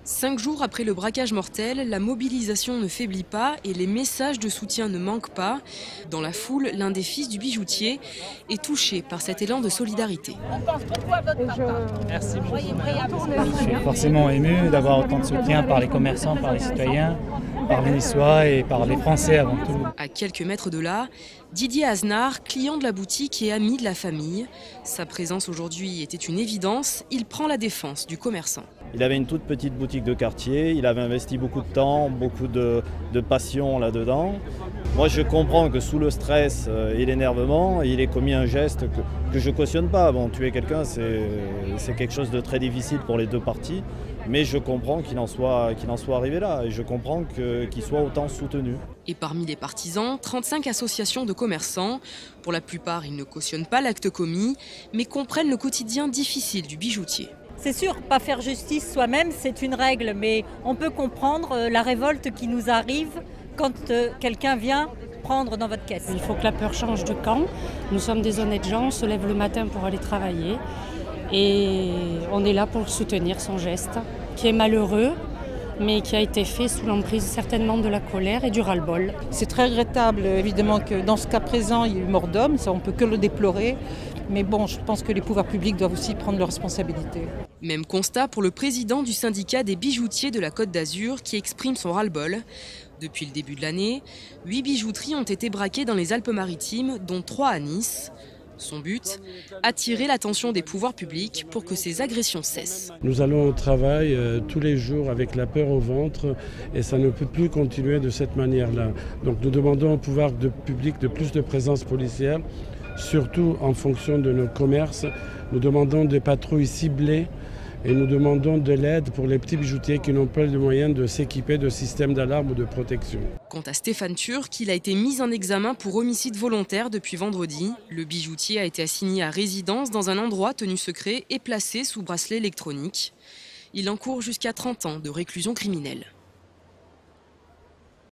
5 jours après le braquage mortel, la mobilisation ne faiblit pas et les messages de soutien ne manquent pas. Dans la foule, l'un des fils du bijoutier est touché par cet élan de solidarité. On pense beaucoup à votre papa. Merci beaucoup. Je suis forcément ému d'avoir autant de soutien par les commerçants, par les citoyens, par les Niçois et par les Français avant tout. À quelques mètres de là, Didier Aznar, client de la boutique et ami de la famille. Sa présence aujourd'hui était une évidence. Il prend la défense du commerçant. Il avait une toute petite boutique de quartier, il avait investi beaucoup de temps, beaucoup de passion là-dedans. Moi je comprends que sous le stress et l'énervement, il ait commis un geste que je ne cautionne pas. Bon, tuer quelqu'un c'est quelque chose de très difficile pour les deux parties, mais je comprends qu'il en soit arrivé là et je comprends qu'il soit autant soutenu. Et parmi les partisans, 35 associations de commerçants. Pour la plupart, ils ne cautionnent pas l'acte commis, mais comprennent le quotidien difficile du bijoutier. C'est sûr, pas faire justice soi-même, c'est une règle, mais on peut comprendre la révolte qui nous arrive quand quelqu'un vient prendre dans votre caisse. Il faut que la peur change de camp. Nous sommes des honnêtes gens, on se lève le matin pour aller travailler et on est là pour soutenir son geste, qui est malheureux, mais qui a été fait sous l'emprise certainement de la colère et du ras-le-bol. C'est très regrettable, évidemment, que dans ce cas présent, il y a eu mort d'homme, ça on peut que le déplorer. Mais bon, je pense que les pouvoirs publics doivent aussi prendre leurs responsabilités. Même constat pour le président du syndicat des bijoutiers de la Côte d'Azur qui exprime son ras-le-bol. Depuis le début de l'année, 8 bijouteries ont été braquées dans les Alpes-Maritimes, dont 3 à Nice. Son but, attirer l'attention des pouvoirs publics pour que ces agressions cessent. Nous allons au travail tous les jours avec la peur au ventre et ça ne peut plus continuer de cette manière-là. Donc nous demandons au pouvoir public de plus de présence policière, surtout en fonction de nos commerces. Nous demandons des patrouilles ciblées et nous demandons de l'aide pour les petits bijoutiers qui n'ont pas les moyens de s'équiper de systèmes d'alarme ou de protection. Quant à Stéphane Turc, il a été mis en examen pour homicide volontaire depuis vendredi. Le bijoutier a été assigné à résidence dans un endroit tenu secret et placé sous bracelet électronique. Il encourt jusqu'à 30 ans de réclusion criminelle.